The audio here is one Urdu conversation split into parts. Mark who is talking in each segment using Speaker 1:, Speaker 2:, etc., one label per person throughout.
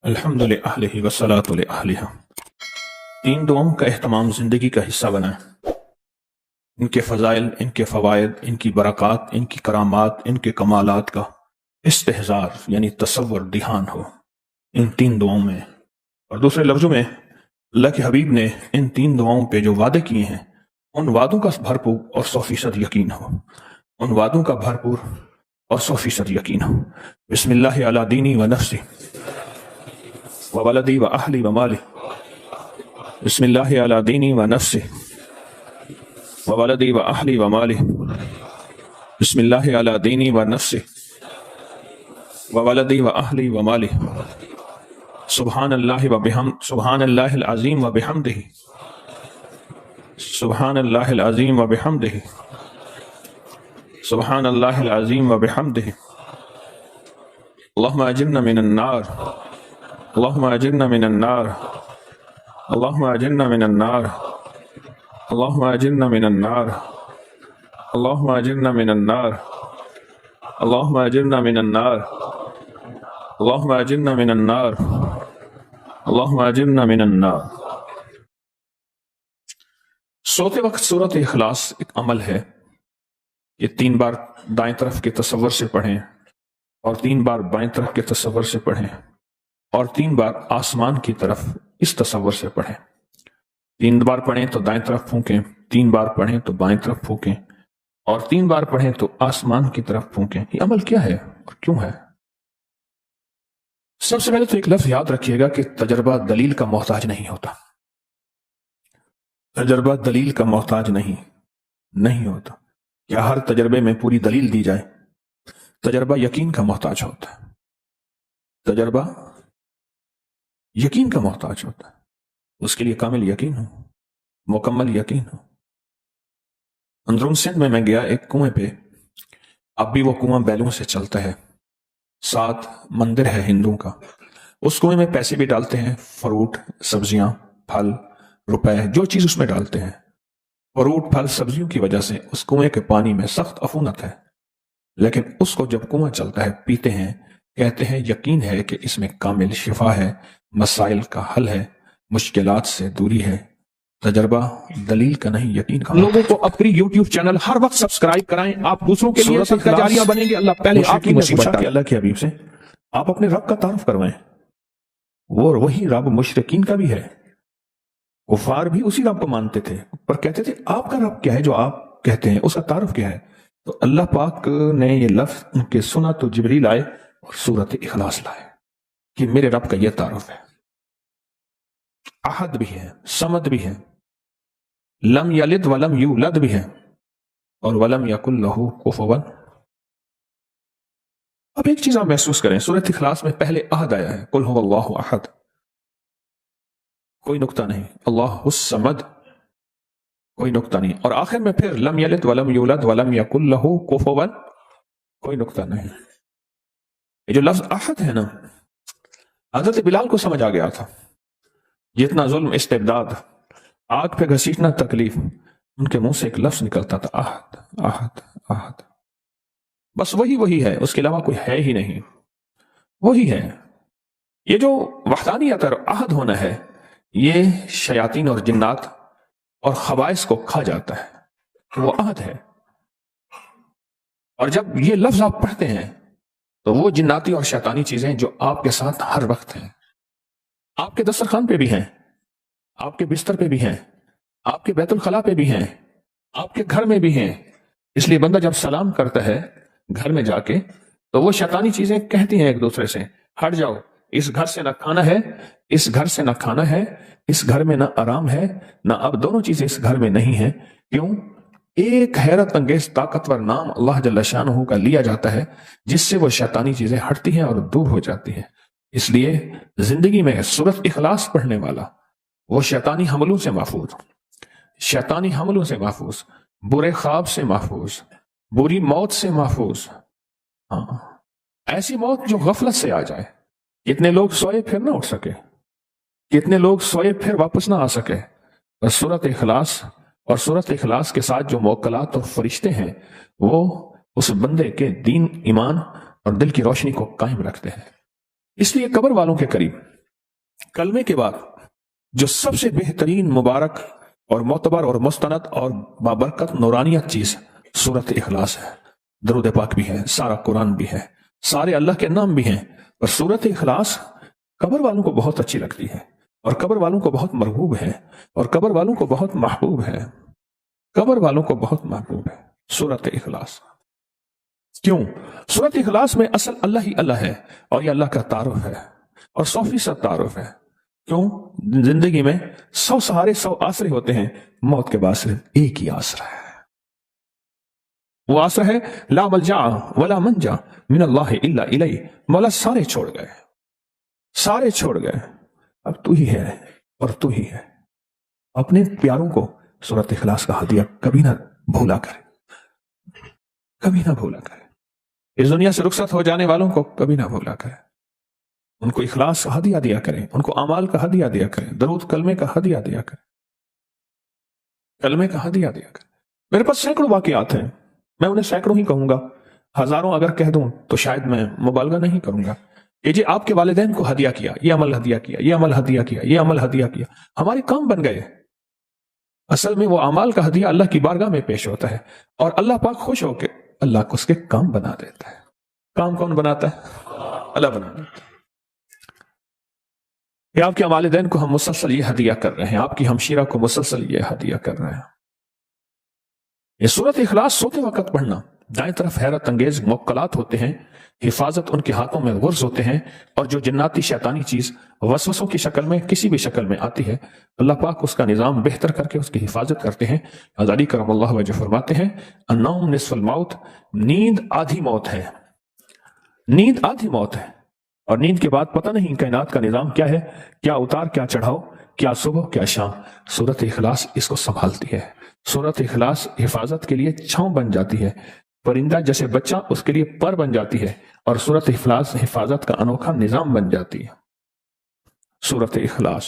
Speaker 1: الحمد للہ والصلاۃ لأہلہا۔ تین دعاؤں کا اہتمام زندگی کا حصہ بنائیں۔ ان کے فضائل، ان کے فوائد، ان کی برکات، ان کی کرامات، ان کے کمالات کا استحضار یعنی تصور دھیان ہو ان تین دعاؤں میں۔ اور دوسرے لفظوں میں اللہ کے حبیب نے ان تین دعاؤں پہ جو وعدے کیے ہیں ان وعدوں کا بھرپور اور 100% یقین ہو، ان وعدوں کا بھرپور اور 100% یقین ہو۔ بسم اللہ علی دینی و نفسی و ولدی و اہلی و مالی، بسم اللہ علی دینی و نفسی و ولدی و اہلی و مالی، بسم اللہ علی دینی و نفسی و ولدی و اہلی و مالی، سبحان اللہ و بحمد، سبحان اللہ العظیم و بحمدہ، سبحان اللہ العظیم و بحمدہ، سبحان اللہ العظیم و بحمدہ، اللہم اجرنا من النار، اللہم اجرنا من النار، اللہم اجرنا من النار، اللہم اجرنا من النار، اللہم اجرنا من النار، اللہم اجرنا من النار، اللہم اجرنا من النار، اللہم اجرنا من النار۔ سوتے وقت سورۃ اخلاص ایک عمل ہے، یہ 3 بار دائیں طرف کے تصور سے پڑھیں اور 3 بار بائیں طرف کے تصور سے پڑھیں اور 3 بار آسمان کی طرف اس تصور سے پڑھیں۔ 3 بار پڑھیں تو دائیں طرف پھونکیں، 3 بار پڑھیں تو بائیں طرف پھونکیں اور 3 بار پڑھیں تو آسمان کی طرف پھونکیں۔ یہ عمل کیا ہے اور کیوں ہے؟ سب سے پہلے تو ایک لفظ یاد رکھیے گا کہ تجربہ دلیل کا محتاج نہیں ہوتا۔ تجربہ دلیل کا محتاج نہیں ہوتا۔ کیا ہر تجربے میں پوری دلیل دی جائے؟ تجربہ یقین کا محتاج ہوتا ہے۔ تجربہ یقین کا محتاج ہوتا ہے، اس کے لیے کامل یقین ہو، مکمل یقین ہو۔ اندرون سندھ میں گیا ایک کنویں پہ، اب بھی وہ کنواں بیلوں سے چلتا ہے، ساتھ مندر ہے ہندوؤں کا۔ اس کنویں میں پیسے بھی ڈالتے ہیں، فروٹ، سبزیاں، پھل، روپے، جو چیز اس میں ڈالتے ہیں۔ فروٹ، پھل، سبزیوں کی وجہ سے اس کنویں کے پانی میں سخت عفونت ہے، لیکن اس کو جب کنواں چلتا ہے پیتے ہیں، کہتے ہیں یقین ہے کہ اس میں کامل شفا ہے، مسائل کا حل ہے، مشکلات سے دوری ہے۔ تجربہ دلیل کا نہیں، یقین کا۔ لوگوں کو اپنی یوٹیوب چینل ہر وقت سبسکرائب کرائیں، آپ دوسروں کے لیے صدقہ جاریہ بنیں گے، اللہ پہلے آپ کی مصیبت کہ اللہ کے حبیب سے آپ اپنے رب کا تعارف کروائیں، وہ وہی رب مشرکین کا بھی ہے۔ کفار بھی اسی رب کو مانتے تھے، پر کہتے تھے آپ کا رب کیا ہے جو آپ کہتے ہیں، اس کا تعارف کیا ہے؟ تو اللہ پاک نے یہ لفظ ان کے سنا تو جبریل آئے اور سورۃ اخلاص لائے کہ میرے رب کا یہ تعارف ہے۔ احد بھی ہے، صمد بھی ہے، لم یلد ولم یولد بھی ہے، اور ولم یکن لہ کفوا۔ اب ایک چیز آپ محسوس کریں، سورۃ اخلاص میں پہلے احد آیا ہے، قل هو اللہ احد، کوئی نقطہ نہیں، اللہ الصمد، کوئی نقطہ نہیں، اور آخر میں پھر لم یلد ولم یولد ولم یکن لہ کفوا، کوئی نقطہ نہیں۔ یہ جو لفظ احد ہے نا، حضرت بلال کو سمجھ آ گیا تھا، جتنا ظلم، استبداد، آگ پہ گھسیٹنا تکلیف، ان کے منہ سے ایک لفظ نکلتا تھا، احد احد احد، بس وہی ہے، اس کے علاوہ کوئی ہے ہی نہیں، وہی ہے۔ یہ جو وحدانیت اور احد ہونا ہے، یہ شیاطین اور جنات اور خبائث کو کھا جاتا ہے، وہ احد ہے۔ اور جب یہ لفظ آپ پڑھتے ہیں تو وہ جناتی اور شیطانی چیزیں جو آپ کے ساتھ ہر وقت ہیں، آپ کے دسترخوان پہ بھی ہیں، آپ کے بستر پہ بھی ہیں، آپ کے بیت الخلاء پہ بھی ہیں، آپ کے گھر میں بھی ہیں۔ اس لیے بندہ جب سلام کرتا ہے گھر میں جا کے تو وہ شیطانی چیزیں کہتی ہیں ایک دوسرے سے، ہٹ جاؤ، اس گھر سے نہ کھانا ہے، اس گھر سے نہ کھانا ہے، اس گھر میں نہ آرام ہے، نہ اب دونوں چیزیں اس گھر میں نہیں ہیں۔ کیوں؟ ایک حیرت انگیز طاقتور نام اللہ جل شانہ کا لیا جاتا ہے جس سے وہ شیطانی چیزیں ہٹتی ہیں اور دور ہو جاتی ہیں۔ اس لیے زندگی میں سورۃ اخلاص پڑھنے والا وہ شیطانی حملوں سے محفوظ، شیطانی حملوں سے محفوظ، برے خواب سے محفوظ، بری موت سے محفوظ۔ ہاں، ایسی موت جو غفلت سے آ جائے۔ کتنے لوگ سوئے پھر نہ اٹھ سکے، کتنے لوگ سوئے پھر واپس نہ آ سکے، بس سورۃ اخلاص اور سورۃ اخلاص کے ساتھ جو موکلات اور فرشتے ہیں وہ اس بندے کے دین، ایمان اور دل کی روشنی کو قائم رکھتے ہیں۔ اس لیے قبر والوں کے قریب کلمے کے بعد جو سب سے بہترین مبارک اور معتبر اور مستند اور بابرکت نورانیت چیز سورت اخلاص ہے. درود پاک بھی ہے، سارا قرآن بھی ہے، سارے اللہ کے نام بھی ہیں، پر سورت اخلاص قبر والوں کو بہت اچھی لگتی ہے، اور قبر والوں کو بہت مرغوب ہے، اور قبر والوں کو بہت محبوب ہے. قبر والوں کو بہت محبوب ہے سورت اخلاص. کیوں؟ سورت اخلاص میں اصل اللہ ہی اللہ ہے، اور یہ اللہ کا تعارف ہے، اور 100% تعارف ہے. کیوں؟ زندگی میں 100 سہارے 100 آسرے ہوتے ہیں، موت کے بعد صرف ایک ہی آسرا ہے. وہ آسرا ہے لا ملجا ولا منجا من اللہ الا الیہ. مولا سارے چھوڑ گئے، سارے چھوڑ گئے، اب تو ہی ہے اور تو ہی ہے. اپنے پیاروں کو سورت اخلاص کا ہدیہ کبھی نہ بھولا کرے، کبھی نہ بھولا کرے. اس دنیا سے رخصت ہو جانے والوں کو کبھی نہ بھولا کرے. ان کو اخلاص کا ہدیہ دیا کریں، ان کو اعمال کا ہدیہ دیا کریں، درود کلمے کا ہدیہ دیا کریں، کلمے کا ہدیہ دیا کریں. میرے پاس سینکڑوں واقعات ہیں، میں انہیں سینکڑوں ہی کہوں گا، ہزاروں اگر کہہ دوں تو شاید میں مبالغہ نہیں کروں گا. کہ جی آپ کے والدین کو ہدیہ کیا، یہ عمل ہدیہ کیا، یہ عمل ہدیہ کیا، یہ عمل ہدیہ کیا، ہمارے کام بن گئے. اصل میں وہ اعمال کا ہدیہ اللہ کی بارگاہ میں پیش ہوتا ہے، اور اللہ پاک خوش ہو کے اللہ کو اس کے کام بنا دیتا ہے. کام کون بناتا ہے؟ اللہ بنا دیتا ہے. کہ آپ کے والدین کو ہم مسلسل یہ ہدیہ کر رہے ہیں، آپ کی ہمشیرہ کو مسلسل یہ ہدیہ کر رہے ہیں. یہ سورت اخلاص سوتے وقت پڑھنا. دائیں طرف حیرت انگیز موکلات ہوتے ہیں، حفاظت ان کے ہاتھوں میں غرز ہوتے ہیں، اور جو جناتی شیطانی چیز وسوسوں کی شکل میں کسی بھی شکل میں آتی ہے، اللہ پاک اس کا نظام بہتر کر کے اس کی حفاظت کرتے ہیں. علی کرم اللہ وجہ فرماتے ہیں النوم نصف الموت، نیند آدھی موت ہے. نیند آدھی موت ہے، اور نیند کے بعد پتہ نہیں کائنات کا نظام کیا ہے، کیا اتار کیا چڑھاؤ، کیا صبح کیا شام. سورت اخلاص اس کو سنبھالتی ہے. سورت اخلاص حفاظت کے لیے چھاؤں بن جاتی ہے. پرندہ جیسے بچہ اس کے لیے پر بن جاتی ہے، اور سورت اخلاص حفاظت کا انوکھا نظام بن جاتی ہے. سورت اخلاص،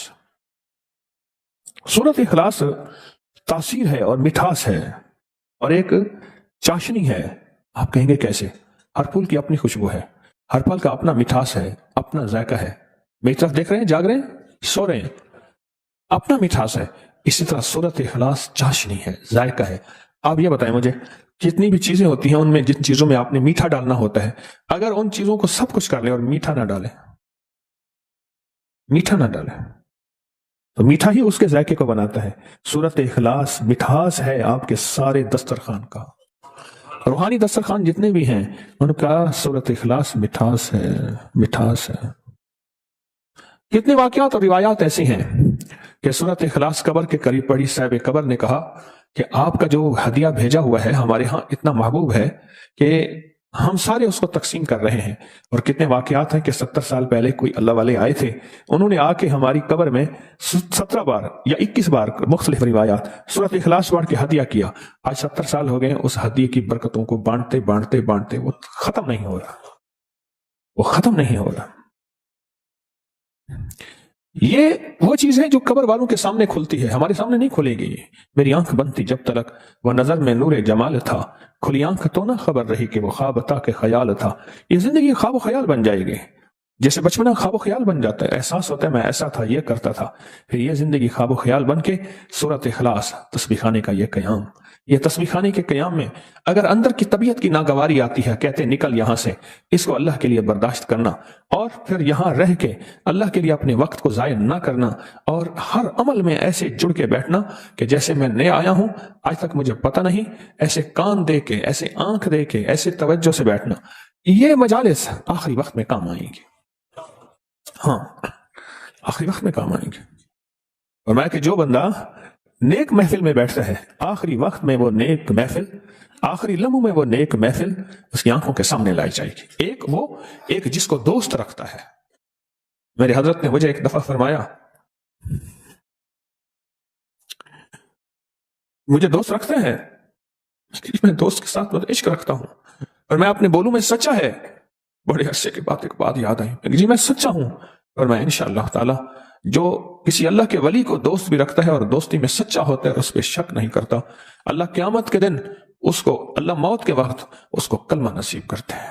Speaker 1: سورت اخلاص تاثیر ہے اور مٹھاس ہے، اور ایک چاشنی ہے. آپ کہیں گے کیسے؟ ہر پھول کی اپنی خوشبو ہے، ہر پھل کا اپنا مٹھاس ہے، اپنا ذائقہ ہے. میری طرف دیکھ رہے ہیں، جاگ رہے ہیں، سو رہے ہیں، اپنا مٹھاس ہے. اسی طرح سورت اخلاص چاشنی ہے، ذائقہ ہے. آپ یہ بتائیں مجھے، جتنی بھی چیزیں ہوتی ہیں ان میں جن چیزوں میں آپ نے میٹھا ڈالنا ہوتا ہے، اگر ان چیزوں کو سب کچھ کر لیں اور میٹھا نہ ڈالیں، میٹھا نہ ڈالیں تو میٹھا ہی اس کے ذائقے کو بناتا ہے. سورت اخلاص مٹھاس ہے آپ کے سارے دسترخوان کا. روحانی دسترخوان جتنے بھی ہیں ان کا سورت اخلاص مٹھاس ہے، مٹھاس ہے. کتنے واقعات اور روایات ایسی ہیں کہ سورت اخلاص قبر کے قریب پڑھی. صاحب قبر نے کہا کہ آپ کا جو ہدیہ بھیجا ہوا ہے ہمارے ہاں اتنا محبوب ہے کہ ہم سارے اس کو تقسیم کر رہے ہیں. اور کتنے واقعات ہیں کہ 70 سال پہلے کوئی اللہ والے آئے تھے، انہوں نے آ کے ہماری قبر میں 17 بار یا 21 بار مختلف روایات سورت اخلاص پڑھ کے ہدیہ کیا. آج 70 سال ہو گئے اس ہدیے کی برکتوں کو بانٹتے بانٹتے بانٹتے وہ ختم نہیں ہو رہا، وہ ختم نہیں ہو رہا. یہ وہ چیز ہے جو قبر والوں کے سامنے کھلتی ہے، ہمارے سامنے نہیں کھلے گی. میری آنکھ بند تھی جب تلک وہ نظر میں نور جمال تھا، کھلی آنکھ تو نہ خبر رہی کہ وہ خواب تھا کہ خیال تھا. یہ زندگی خواب و خیال بن جائے گی، جیسے بچپنا خواب و خیال بن جاتا ہے، احساس ہوتا ہے میں ایسا تھا، یہ کرتا تھا. پھر یہ زندگی خواب و خیال بن کے سورت اخلاص تسبیح خانے کا یہ قیام. یہ تسبیح خانے کے قیام میں اگر اندر کی طبیعت کی ناگواری آتی ہے، کہتے نکل یہاں سے، اس کو اللہ کے لیے برداشت کرنا، اور پھر یہاں رہ کے اللہ کے لیے اپنے وقت کو ضائع نہ کرنا، اور ہر عمل میں ایسے جڑ کے بیٹھنا کہ جیسے میں نیا آیا ہوں، آج تک مجھے پتہ نہیں، ایسے کان دے کے، ایسے آنکھ دے کے، ایسے توجہ سے بیٹھنا. یہ مجالس آخری وقت میں کام آئیں گی. ہاں، آخری وقت میں کام آئیں گے. اور میں کہ جو بندہ نیک محفل میں بیٹھتا ہے، آخری وقت میں وہ نیک محفل، آخری لمحوں میں وہ نیک محفل اس کی آنکھوں کے سامنے لائی جائے گی. ایک جس کو دوست رکھتا ہے. میرے حضرت نے مجھے ایک دفعہ فرمایا، مجھے دوست رکھتے ہیں، میں دوست کے ساتھ بہت عشق رکھتا ہوں، اور میں اپنے بولوں میں سچا ہے. بڑے عرصے کے بعد ایک بات یاد آئی، جی میں سچا ہوں، اور میں انشاءاللہ تعالی جو کسی اللہ کے ولی کو دوست بھی رکھتا ہے اور دوستی میں سچا ہوتا ہے، اس پہ شک نہیں کرتا، اللہ قیامت کے دن اس کو، اللہ موت کے وقت اس کو کلمہ نصیب کرتے ہیں.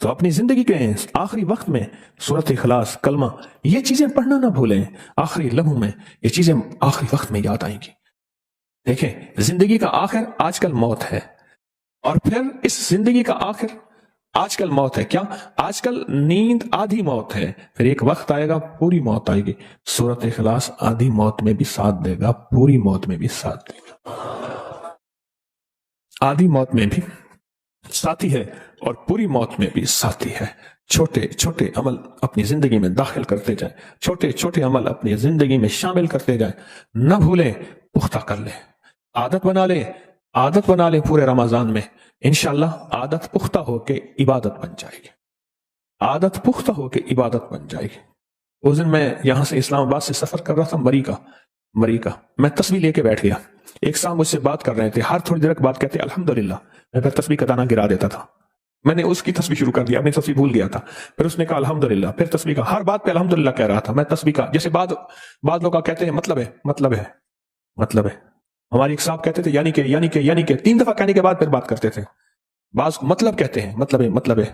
Speaker 1: تو اپنی زندگی کے آخری وقت میں سورۃ اخلاص، کلمہ، یہ چیزیں پڑھنا نہ بھولیں. آخری لمحوں میں یہ چیزیں آخری وقت میں یاد آئیں گی. دیکھیں، زندگی کا آخر آج کل موت ہے، اور پھر اس زندگی کا آخر آج کل موت ہے. کیا آج کل نیند آدھی موت ہے، پھر ایک وقت آئے گا پوری موت آئے گی. سورۃ اخلاص آدھی موت میں بھی ساتھ دے گا، پوری موت میں بھی ساتھ دے گا. آدھی موت میں بھی ساتھی ہے اور پوری موت میں بھی ساتھی ہے. چھوٹے چھوٹے عمل اپنی زندگی میں داخل کرتے جائیں، چھوٹے چھوٹے عمل اپنی زندگی میں شامل کرتے جائیں. نہ بھولیں، پختہ کر لیں، عادت بنا لیں. عادت بنا لیں پورے رمضان میں. انشاءاللہ عادت پختہ ہو کے عبادت بن جائے گی. عادت پختہ ہو کے عبادت بن جائے گی. اس دن میں یہاں سے اسلام آباد سے سفر کر رہا تھا مری کا. میں تسبیح لے کے بیٹھ گیا. ایک صاحب مجھ سے بات کر رہے تھے، ہر تھوڑی دیر بعد کہتے الحمدللہ. میں پھر تسبیح کا دانہ گرا دیتا تھا. میں نے اس کی تسبیح شروع کر دیا، اپنی تسبیح بھول گیا تھا. پھر اس نے کہا الحمدللہ، پھر تسبیح کا، ہر بات پہ الحمدللہ کہہ رہا تھا. میں تسبیح کا، جیسے بعض لوگ کہتے ہیں مطلب ہے. ہماری ایک صاحب کہتے تھے یعنی کہ 3 دفعہ کہنے کے بعد پھر بات کرتے تھے. بعض مطلب کہتے ہیں مطلب ہے.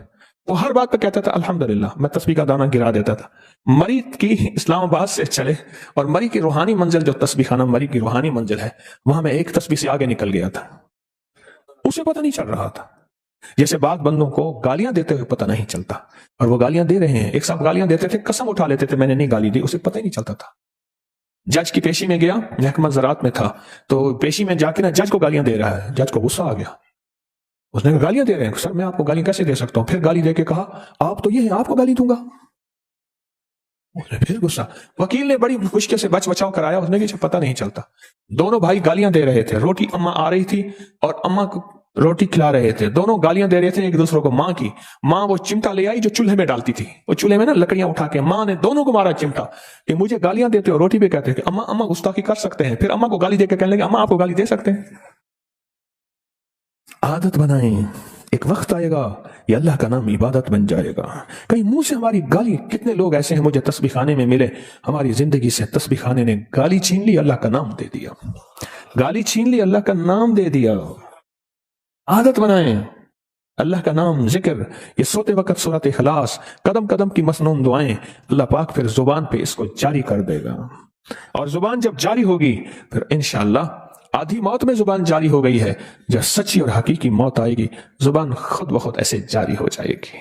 Speaker 1: وہ ہر بات پہ کہتا تھا الحمدللہ. میں تسبیح کا دانہ گرا دیتا تھا. مری کی اسلام آباد سے چلے، اور مری کی روحانی منزل، جو تسبیح خانہ مری کی روحانی منزل ہے، وہاں میں ایک تسبیح سے آگے نکل گیا تھا. اسے پتہ نہیں چل رہا تھا. جیسے بعض بندوں کو گالیاں دیتے ہوئے پتہ نہیں چلتا، اور وہ گالیاں دے رہے ہیں. ایک صاحب گالیاں دیتے تھے، قسم اٹھا لیتے تھے میں نے نہیں گالی دی، اسے پتہ ہی نہیں چلتا تھا. جج کی پیشی میں گیا، محکمہ زراعت میں تھا، تو پیشی میں جا کے نا جج کو گالیاں دے رہا ہے. جج کو غصہ آ گیا. اس نے کہا گالیاں دے رہے ہیں سر، میں آپ کو گالیاں کیسے دے سکتا ہوں؟ پھر گالی دے کے کہا آپ تو یہ ہیں، آپ کو گالی دوں گا. اس نے پھر غصہ. وکیل نے بڑی مشکل سے بچ بچاؤ کرایا. اس نے کہ پتہ نہیں چلتا. دونوں بھائی گالیاں دے رہے تھے. روٹی اماں آ رہی تھی اور اماں کو روٹی کھلا رہے تھے. دونوں گالیاں دے رہے تھے ایک دوسرے کو. ماں وہ چمٹا لے آئی جو چولہے میں ڈالتی تھی. وہ چولہے میں نا لکڑیاں اٹھا کے ماں نے دونوں کو مارا چمٹا کہ مجھے گالیاں دیتے ہو. روٹی پہ کہتے ہیں کہ اماں گستاخی کر سکتے ہیں. پھر اماں کو گالی دے کے کہنے لگے اماں آپ کو گالی دے سکتے ہیں. عادت بنائیں، ایک وقت آئے گا یہ اللہ کا نام عبادت بن جائے گا. کہیں منہ سے ہماری گالی، کتنے لوگ ایسے ہیں مجھے تسبیح خانے میں ملے، ہماری زندگی سے تسبیح خانے نے گالی چھین لی، اللہ کا نام دے دیا. گالی چھین لی، اللہ کا نام دے دیا. عادت بنائیں اللہ کا نام ذکر. یہ سوتے وقت سورۃ اخلاص، قدم قدم کی مسنون دعائیں. اللہ پاک پھر زبان پہ اس کو جاری کر دے گا. اور زبان جب جاری ہوگی پھر انشاءاللہ آدھی موت میں زبان جاری ہو گئی ہے. جب سچی اور حقیقی موت آئے گی زبان خود بخود ایسے جاری ہو جائے گی.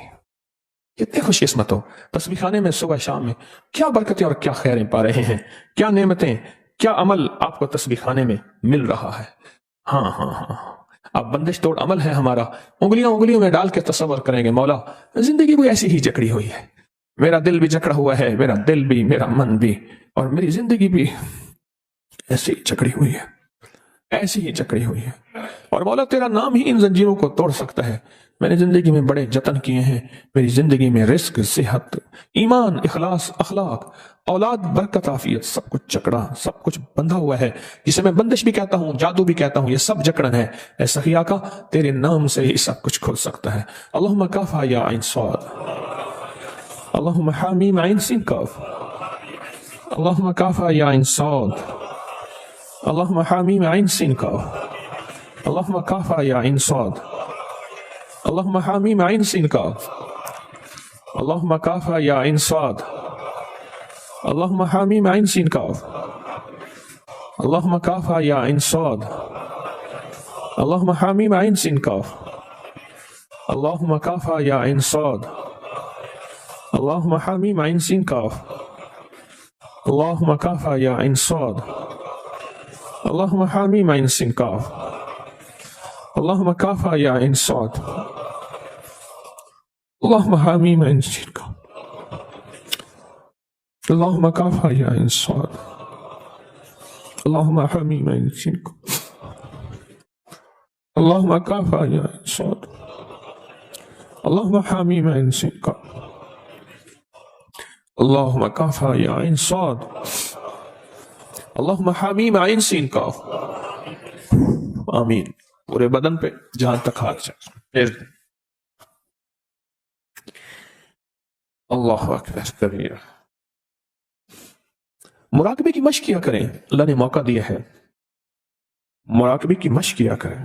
Speaker 1: کتنے خوش قسمت ہو. تسبیح خانے میں صبح شام میں کیا برکتیں اور کیا خیریں پا رہے ہیں، کیا نعمتیں، کیا عمل آپ کو تسبیح خانے میں مل رہا ہے. ہاں اب بندش توڑ عمل ہے ہمارا. انگلیوں میں ڈال کے تصور کریں گے مولا زندگی بھی ایسی ہی جکڑی ہوئی ہے، میرا دل بھی جکڑا ہوا ہے، میرا دل بھی، میرا من بھی، اور میری زندگی بھی ایسی ہی جکڑی ہوئی ہے، ایسی ہی جکڑی ہوئی ہے. اور مولا تیرا نام ہی ان زنجیروں کو توڑ سکتا ہے. میں نے زندگی میں بڑے جتن کیے ہیں، میری زندگی میں رزق، صحت، ایمان، اخلاص، اخلاق، اولاد، برکت، عافیت، سب کچھ جکڑا، سب کچھ بندھا ہوا ہے، جسے میں بندش بھی کہتا ہوں، جادو بھی کہتا ہوں. یہ سب جکڑن ہے. اے سخی آقا تیرے نام سے ہی سب کچھ کھل سکتا ہے. اللہم کافا یا عین صاد، اللہم حامیم عین سین کاف، اللہم کافا یا عین صاد، اللہم حامیم عین سین کاف، اللہم کافا یا عین صاد، اللہم حامیم عین سین کاف، اللہم کافا یا عین صاد، اللہم حامیم عین سین کاف، اللہم کافا یا عین صاد، اللہم حامیم عین سین کاف، اللہم کافا یا عین صاد، اللہم حامیم عین سین کاف، اللہم کافا یا عین صاد، اللہم حامیم عین سین کاف، اللہم کافا یا عین صاد، اللہم حامیم عین سین کاف، اللہم کافا یا عین صاد، اللہم حامیم عین سین کاف، اللہم کافا یا عین صاد، اللہم حامیم عین سین کاف، اللہم کافا یا عین صاد، اللہم حامیم عین سین کاف. آمین. پورے بدن پہ جہاں تک ہاتھ جائے. اللہ اکبر کبیر. مراقبے کی مشق کیا کریں، اللہ نے موقع دیا ہے. مراقبے کی مشق کیا کریں.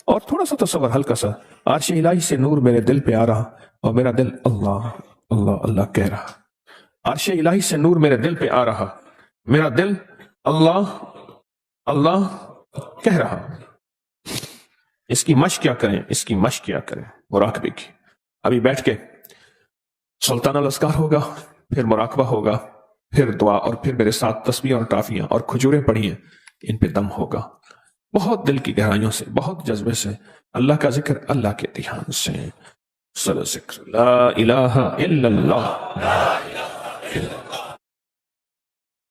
Speaker 1: اور تھوڑا سا تصور ہلکا سا، عرش الہی سے نور میرے دل پہ آ رہا اور میرا دل اللہ اللہ اللہ کہہ رہا، عرش الہی سے نور میرے دل پہ آ رہا، میرا دل اللہ اللہ کہہ رہا۔ اس کی مشق کیا کریں، اس کی مشق کیا کریں مراقبے کی۔ ابھی بیٹھ کے سلطان الاذکار ہوگا، پھر مراقبہ ہوگا، پھر دعا، اور پھر میرے ساتھ تسبیح اور ٹافیاں اور کھجوریں پڑھیے، ان پہ دم ہوگا، بہت دل کی گہرائیوں سے، بہت جذبے سے اللہ کا ذکر، اللہ کے دھیان سے، سر ذکر لا الہ الا اللہ